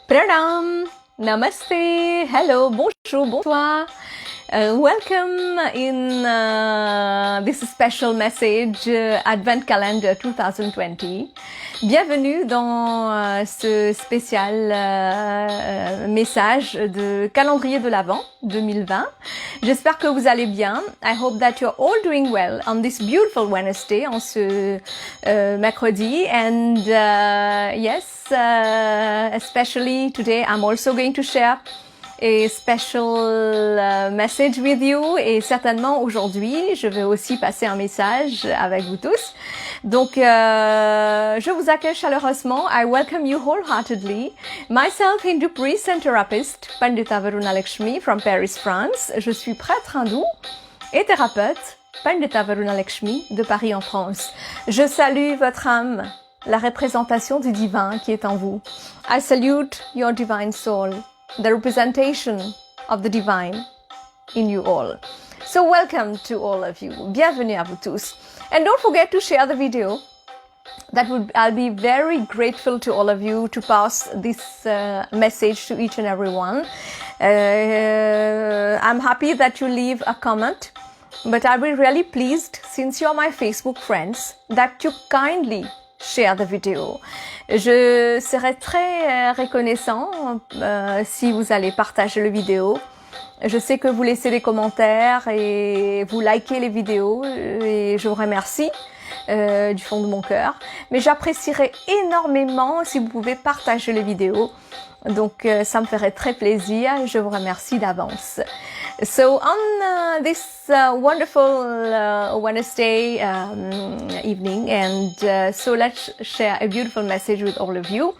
Pranam, Namaste, hello, bonjour, bonsoir. Welcome in this special message Advent Calendar 2020. Bienvenue dans ce spécial message de calendrier de l'Avent 2020. J'espère que vous allez bien. I hope that you're all doing well on this beautiful Wednesday, en ce mercredi. And yes, especially today, I'm also going to share a special message with you, et certainement aujourd'hui je vais aussi passer un message avec vous tous. Donc je vous accueille chaleureusement. I welcome you wholeheartedly. Myself, Hindu priest and therapist, Pandita Varuna Lakshmi from Paris, France. Je suis prêtre hindou et thérapeute, Pandita Varuna Lakshmi de Paris en France. Je salue votre âme, la représentation du divin qui est en vous. I salute your divine soul, the representation of the divine in you all. So welcome to all of you. Bienvenue à vous tous. And don't forget to share the video. I'll be very grateful to all of you to pass this message to each and every one. I'm happy that you leave a comment, but I'll be really pleased, since you're my Facebook friends, that you kindly share the video. Je serai très reconnaissant si vous allez partager le vidéo. Je sais que vous laissez des commentaires et vous likez les vidéos et je vous remercie du fond de mon cœur. Mais j'apprécierais énormément si vous pouvez partager les vidéos. Donc ça me ferait très plaisir et je vous remercie d'avance. So on this wonderful Wednesday evening, and so let's share a beautiful message with all of you.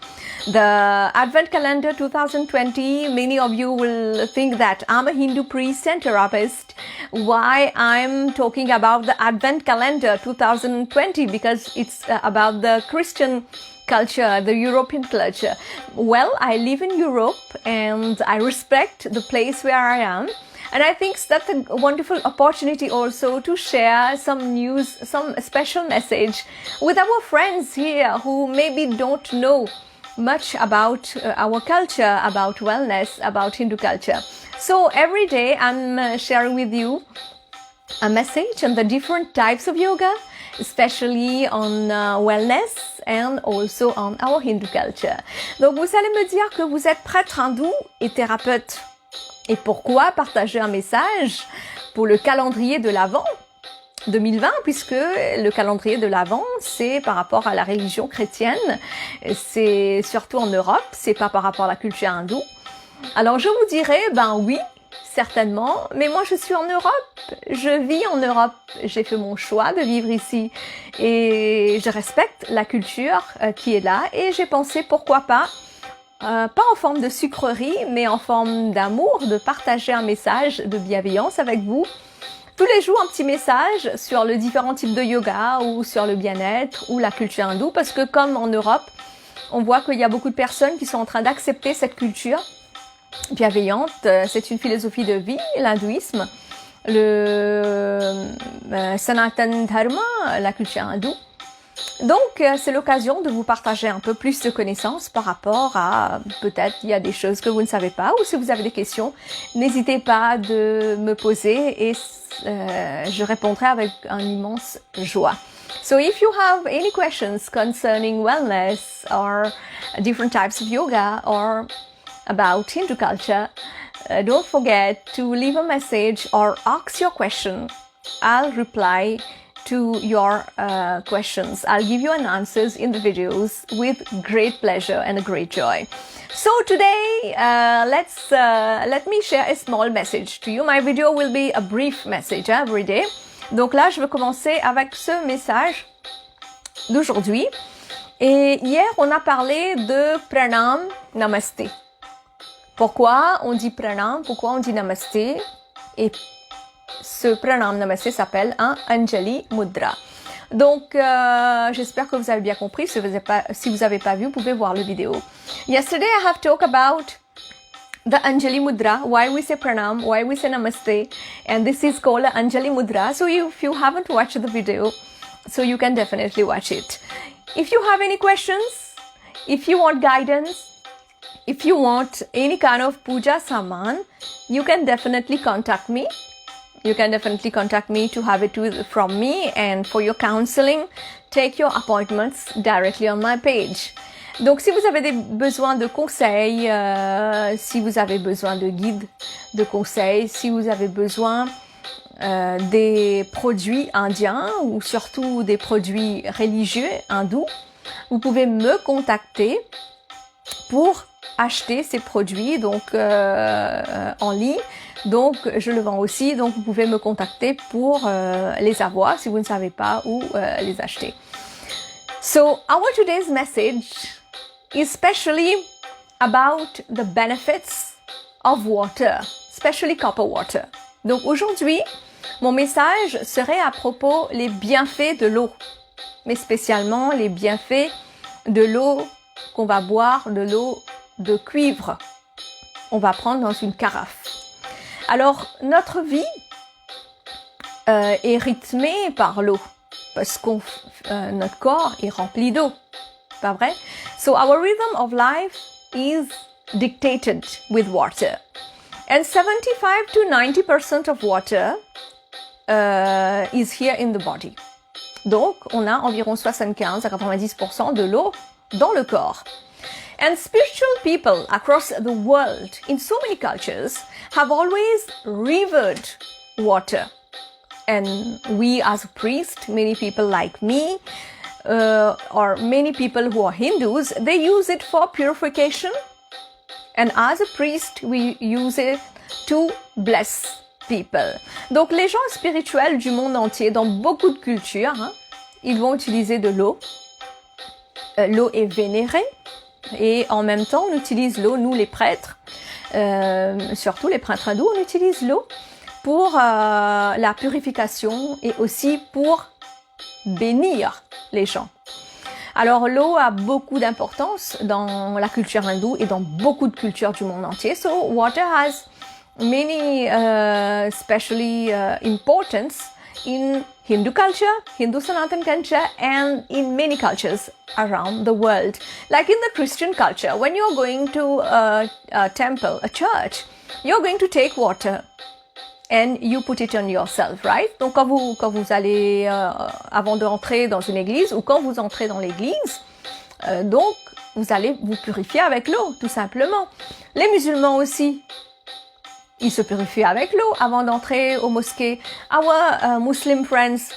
The Advent Calendar 2020, many of you will think that I'm a Hindu priest and therapist. Why I'm talking about the Advent Calendar 2020? Because it's about the Christian culture, the European culture. Well, I live in Europe and I respect the place where I am. And I think that's a wonderful opportunity also to share some news, some special message with our friends here who maybe don't know much about our culture, about wellness, about Hindu culture. So every day I'm sharing with you a message on the different types of yoga, especially on wellness and also on our Hindu culture. Donc vous allez me dire que vous êtes prêtre hindou et thérapeute. Et pourquoi partager un message pour le calendrier de l'Avent 2020, puisque le calendrier de l'Avent, c'est par rapport à la religion chrétienne, c'est surtout en Europe, c'est pas par rapport à la culture hindoue. Alors je vous dirais, ben oui, certainement, mais moi je suis en Europe, je vis en Europe, j'ai fait mon choix de vivre ici et je respecte la culture qui est là, et j'ai pensé pourquoi pas en forme de sucrerie, mais en forme d'amour, de partager un message de bienveillance avec vous. Tous les jours, un petit message sur le différents types de yoga ou sur le bien-être ou la culture hindoue, parce que comme en Europe, on voit qu'il y a beaucoup de personnes qui sont en train d'accepter cette culture bienveillante. C'est une philosophie de vie, l'hindouisme, le Sanatan Dharma, la culture hindoue. Donc, c'est l'occasion de vous partager un peu plus de connaissances par rapport à, peut-être, il y a des choses que vous ne savez pas, ou si vous avez des questions, n'hésitez pas de me poser et je répondrai avec un immense joie. So if you have any questions concerning wellness or different types of yoga or about Hindu culture, don't forget to leave a message or ask your question. I'll reply to your questions. I'll give you an answers in the videos with great pleasure and a great joy. So today, let me share a small message to you. My video will be a brief message every day. Donc là, je vais commencer avec ce message d'aujourd'hui. Et hier, on a parlé de Pranam, Namaste. Pourquoi on dit Pranam? Pourquoi on dit Namaste? Et ce Pranam Namaste s'appelle un Anjali Mudra. Donc, j'espère que vous avez bien compris. Si vous n'avez pas vu, vous pouvez voir le vidéo. Yesterday, I have talked about the Anjali Mudra, why we say Pranam, why we say Namaste, and this is called Anjali Mudra. So if you haven't watched the video, so you can definitely watch it. If you have any questions, if you want guidance, if you want any kind of puja saman, you can definitely contact me. You can definitely contact me to have it from me, and for your counseling, take your appointments directly on my page. Donc, si vous avez besoin de conseils, si vous avez besoin de guides, de conseils, si vous avez besoin des produits indiens ou surtout des produits religieux hindous, vous pouvez me contacter pour acheter ces produits donc en ligne. Donc, je le vends aussi. Donc, vous pouvez me contacter pour les avoir si vous ne savez pas où les acheter. So, our today's message is especially about the benefits of water, especially copper water. Donc, aujourd'hui, mon message serait à propos les bienfaits de l'eau, mais spécialement les bienfaits de l'eau qu'on va boire, de l'eau de cuivre. On va prendre dans une carafe. Alors, notre vie est rythmée par l'eau, parce que notre corps est rempli d'eau, pas vrai? So our rhythm of life is dictated with water. And 75 to 90% of water is here in the body. Donc, on a environ 75 à 90% de l'eau dans le corps. And spiritual people across the world, in so many cultures, have always revered water. And we as a priest, many people like me, or many people who are Hindus, they use it for purification. And as a priest, we use it to bless people. Donc les gens spirituels du monde entier, dans beaucoup de cultures, ils vont utiliser de l'eau. L'eau est vénérée. Et en même temps, on utilise l'eau, nous les prêtres, surtout les prêtres hindous, on utilise l'eau pour la purification et aussi pour bénir les gens. Alors l'eau a beaucoup d'importance dans la culture hindoue et dans beaucoup de cultures du monde entier. So water has many especially importance in Hindu culture, Hindu Sanatan culture, and in many cultures around the world. Like in the Christian culture, when you're going to a temple, a church, you're going to take water and you put it on yourself, right? Donc quand vous allez avant d'entrer dans une église ou quand vous entrez dans l'église, donc vous allez vous purifier avec l'eau, tout simplement. Les musulmans aussi, ils se purifient avec l'eau avant d'entrer aux mosquées. Our Muslim friends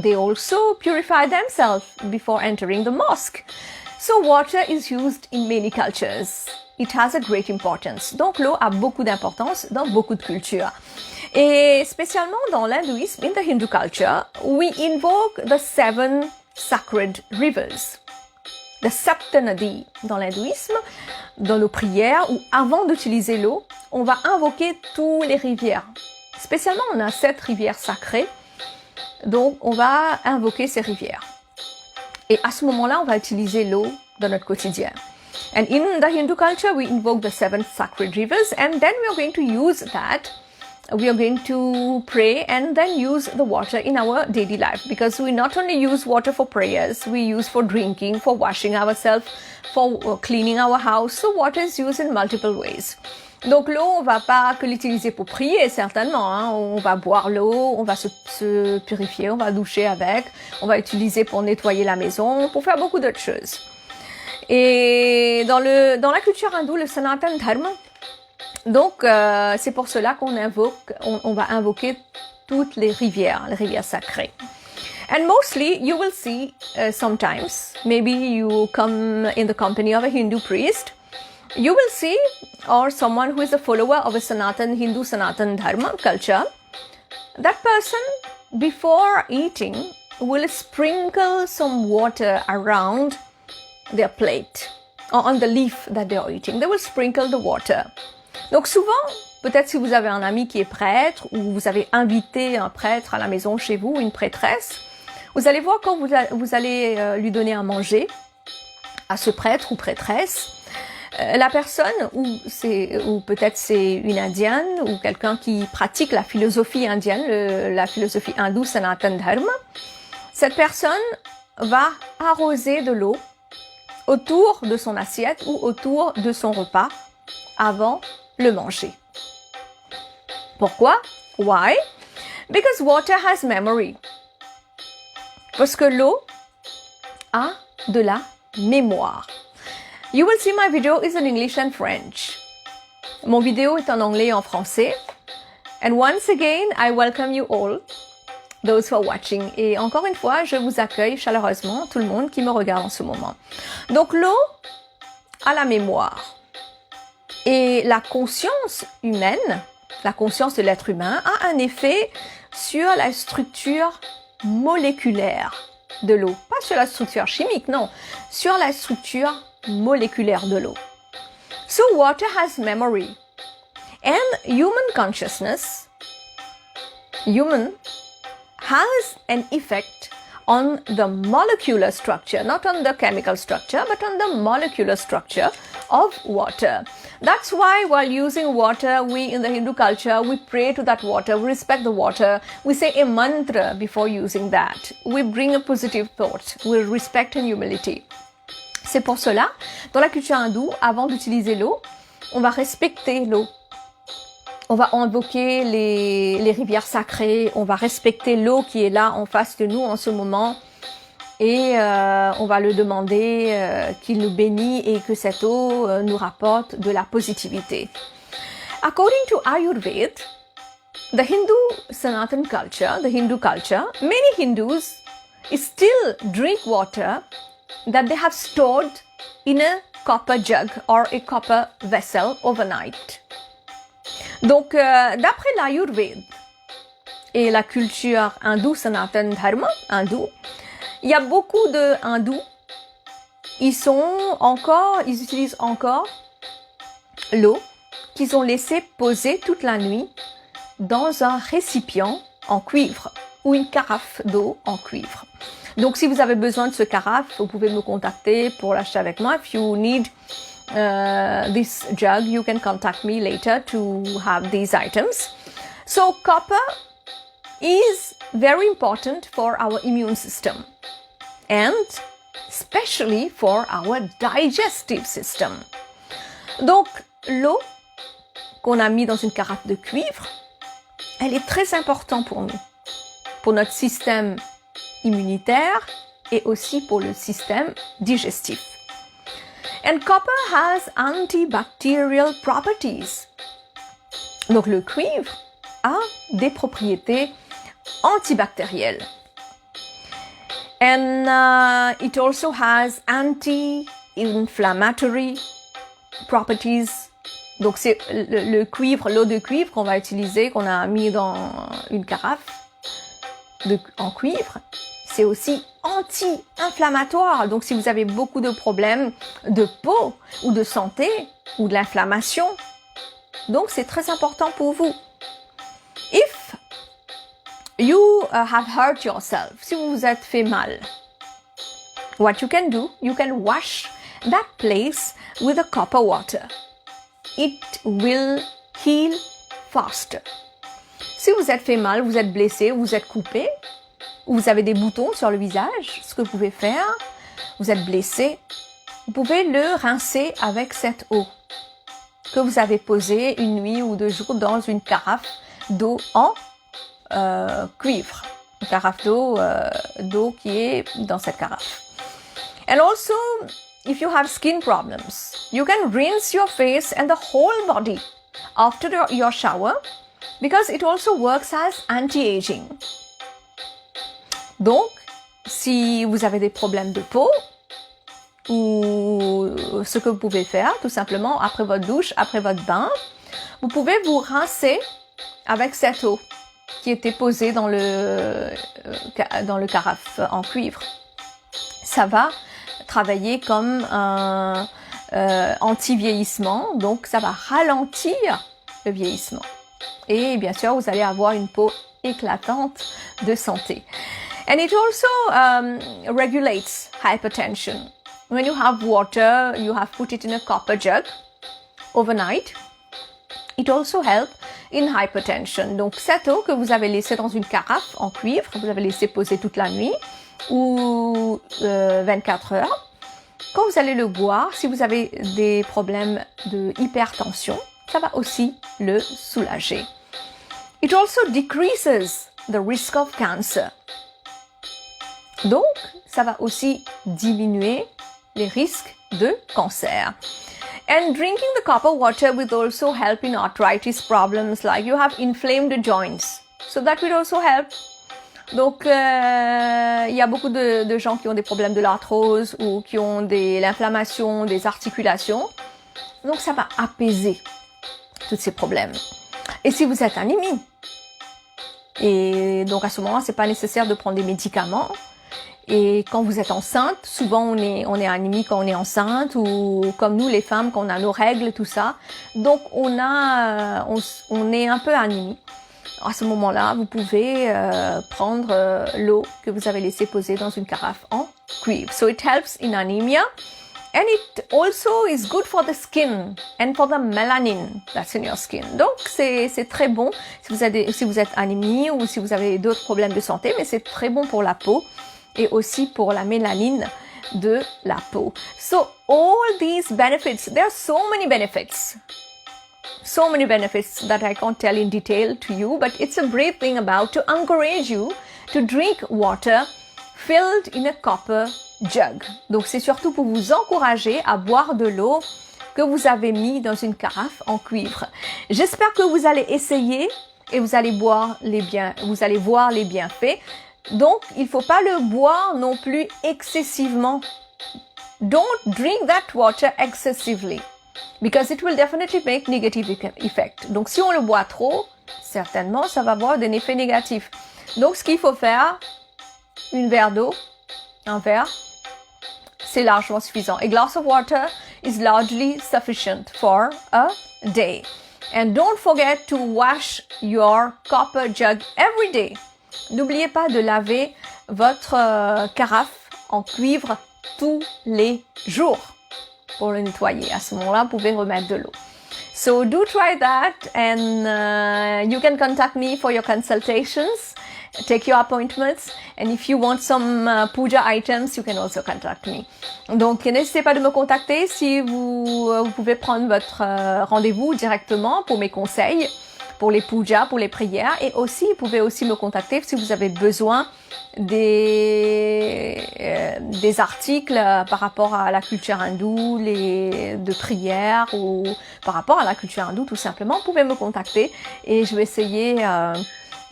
they also purify themselves before entering the mosque. So water is used in many cultures. It has a great importance. Donc l'eau a beaucoup d'importance dans beaucoup de cultures. Et spécialement dans l'hindouisme, in the Hindu culture, we invoke the 7 sacred rivers. The Saptanadi dans l'hindouisme, dans nos prières ou avant d'utiliser l'eau, on va invoquer toutes les rivières. Spécialement, on a 7 rivières sacrées, donc on va invoquer ces rivières. Et à ce moment-là, on va utiliser l'eau dans notre quotidien. And in the Hindu culture, we invoke the 7 sacred rivers, and then we are going to use that. We are going to pray and then use the water in our daily life, because we not only use water for prayers, we use for drinking, for washing ourselves, for cleaning our house. So water is used in multiple ways. Donc l'eau, on va pas que l'utiliser pour prier, certainement. On va boire l'eau, on va se purifier, on va doucher avec, on va utiliser pour nettoyer la maison, pour faire beaucoup d'autres choses. Et dans la culture hindoue, le Sanatan Dharma, donc c'est pour cela qu'on va invoquer toutes les rivières sacrées. And mostly you will see sometimes, maybe you come in the company of a Hindu priest, you will see, or someone who is a follower of a Hindu Sanatan Dharma culture, that person before eating will sprinkle some water around their plate or on the leaf that they are eating. They will sprinkle the water. Donc souvent, peut-être si vous avez un ami qui est prêtre ou vous avez invité un prêtre à la maison chez vous, une prêtresse, vous allez voir quand vous allez lui donner à manger à ce prêtre ou prêtresse, la personne, ou peut-être c'est une indienne ou quelqu'un qui pratique la philosophie indienne, la philosophie hindoue Sanatan Dharma, cette personne va arroser de l'eau autour de son assiette ou autour de son repas avant le manger. Pourquoi? Why? Because water has memory. Parce que l'eau a de la mémoire. You will see my video is in English and French. Mon vidéo est en anglais et en français. And once again, I welcome you all, those who are watching. Et encore une fois, je vous accueille chaleureusement, tout le monde qui me regarde en ce moment. Donc l'eau a la mémoire. Et la conscience humaine, la conscience de l'être humain, a un effet sur la structure moléculaire de l'eau. Pas sur la structure chimique, non. Sur la structure moléculaire de l'eau. So water has memory. And human consciousness, has an effect on the molecular structure, not on the chemical structure, but on the molecular structure of water. That's why while using water, we in the Hindu culture, we pray to that water, we respect the water, we say a mantra before using that. We bring a positive thought, we respect and humility. C'est pour cela, dans la culture hindoue, avant d'utiliser l'eau, on va respecter l'eau. On va invoquer les rivières sacrées, on va respecter l'eau qui est là en face de nous en ce moment et on va le demander qu'il nous bénisse et que cette eau nous rapporte de la positivité. According to Ayurveda, the Hindu Sanatan culture, the Hindu culture, many Hindus still drink water that they have stored in a copper jug or a copper vessel overnight. Donc, d'après l'Ayurveda et la culture hindoue, Sanatan Dharma, hindou, il y a beaucoup de hindous, ils utilisent encore l'eau qu'ils ont laissé poser toute la nuit dans un récipient en cuivre ou une carafe d'eau en cuivre. Donc, si vous avez besoin de ce carafe, vous pouvez me contacter pour l'acheter avec moi. If you need this jug, you can contact me later to have these items. So copper is very important for our immune system and especially for our digestive system. Donc l'eau qu'on a mis dans une carafe de cuivre, elle est très importante pour nous, pour notre système immunitaire et aussi pour le système digestif. And copper has antibacterial properties. Donc le cuivre a des propriétés antibactérielles. And it also has anti-inflammatory properties. Donc c'est le cuivre, l'eau de cuivre qu'on va utiliser, qu'on a mis dans une carafe en cuivre, c'est aussi anti-inflammatoire. Donc si vous avez beaucoup de problèmes de peau ou de santé ou de l'inflammation, donc c'est très important pour vous. If you have hurt yourself, si vous vous êtes fait mal, what you can do, you can wash that place with a copper water. It will heal faster. Si vous êtes fait mal, vous êtes blessé, vous êtes coupé, ou vous avez des boutons sur le visage, ce que vous pouvez faire, vous êtes blessé, vous pouvez le rincer avec cette eau que vous avez posée une nuit ou 2 jours dans une carafe d'eau en cuivre. Une carafe d'eau qui est dans cette carafe. And also, if you have skin problems, you can rinse your face and the whole body after your shower because it also works as anti-aging. Donc, si vous avez des problèmes de peau, ou ce que vous pouvez faire, tout simplement, après votre douche, après votre bain, vous pouvez vous rincer avec cette eau qui était posée dans le carafe en cuivre. Ça va travailler comme un anti-vieillissement, donc ça va ralentir le vieillissement. Et bien sûr, vous allez avoir une peau éclatante de santé. And it also regulates hypertension. When you have water, you have put it in a copper jug overnight. It also helps in hypertension. Donc cette eau que vous avez laissée dans une carafe en cuivre, vous avez laissé poser toute la nuit ou 24 heures, quand vous allez le boire, si vous avez des problèmes de hypertension, ça va aussi le soulager. It also decreases the risk of cancer. Donc, ça va aussi diminuer les risques de cancer. And drinking the copper water will also help in arthritis problems like you have inflamed joints. So that will also help. Donc, il y a beaucoup de gens qui ont des problèmes de l'arthrose ou qui ont l'inflammation des articulations. Donc, ça va apaiser tous ces problèmes. Et si vous êtes anémie, et donc à ce moment, c'est pas nécessaire de prendre des médicaments. Et quand vous êtes enceinte, souvent on est anémie quand on est enceinte ou comme nous les femmes quand on a nos règles, tout ça. Donc on est un peu anémie. À ce moment-là, vous pouvez prendre l'eau que vous avez laissée poser dans une carafe en cuivre. So it helps in anemia. And it also is good for the skin and for the melanin that's in your skin. Donc, c'est très bon si vous êtes anémie ou si vous avez d'autres problèmes de santé, mais c'est très bon pour la peau et aussi pour la mélanine de la peau. So, all these benefits, there are so many benefits. So many benefits that I can't tell in detail to you, but it's a great thing about to encourage you to drink water filled in a copper jug. Donc c'est surtout pour vous encourager à boire de l'eau que vous avez mis dans une carafe en cuivre. J'espère que vous allez essayer et vous allez voir les bienfaits. Donc il faut pas le boire non plus excessivement. Don't drink that water excessively because it will definitely make negative effect. Donc si on le boit trop, certainement ça va avoir des effets négatifs. Donc ce qu'il faut faire, un verre, c'est largement suffisant. A glass of water is largely sufficient for a day. And don't forget to wash your copper jug every day. N'oubliez pas de laver votre carafe en cuivre tous les jours pour le nettoyer. À ce moment-là, vous pouvez remettre de l'eau. So do try that and you can contact me for your consultations. Take your appointments and if you want some puja items, you can also contact me. Donc, n'hésitez pas de me contacter si vous pouvez prendre votre rendez-vous directement pour mes conseils, pour les pujas, pour les prières et aussi, vous pouvez aussi me contacter si vous avez besoin des articles par rapport à la culture hindoue, de prières ou par rapport à la culture hindoue tout simplement. Vous pouvez me contacter et je vais essayer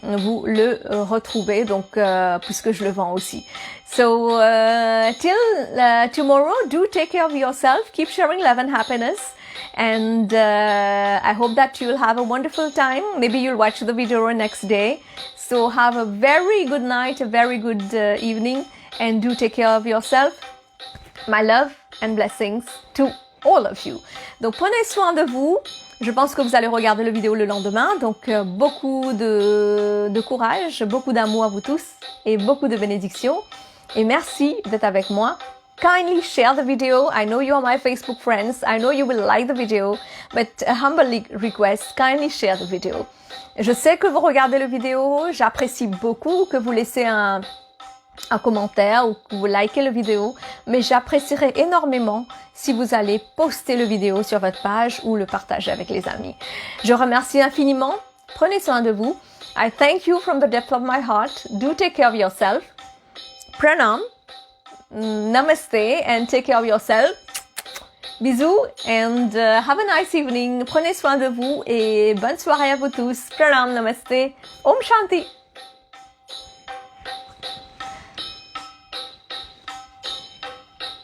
vous le retrouver donc puisque je le vends aussi. So till tomorrow, do take care of yourself, keep sharing love and happiness, and I hope that you'll have a wonderful time. Maybe you'll watch the video next day. So have a very good night, a very good evening, and do take care of yourself. My love and blessings to all of you. Donc prenez soin de vous. Je pense que vous allez regarder la vidéo le lendemain, donc beaucoup de courage, beaucoup d'amour à vous tous et beaucoup de bénédictions. Et merci d'être avec moi. Kindly share the video. I know you are my Facebook friends. I know you will like the video, but a humble request, kindly share the video. Je sais que vous regardez la vidéo, j'apprécie beaucoup que vous laissez un commentaire ou que vous likez la vidéo, mais j'apprécierais énormément si vous allez poster la vidéo sur votre page ou le partager avec les amis. Je remercie infiniment. Prenez soin de vous. I thank you from the depth of my heart. Do take care of yourself. Pranam. Namaste and take care of yourself. Bisous and have a nice evening. Prenez soin de vous et bonne soirée à vous tous. Pranam, namaste. Om Shanti.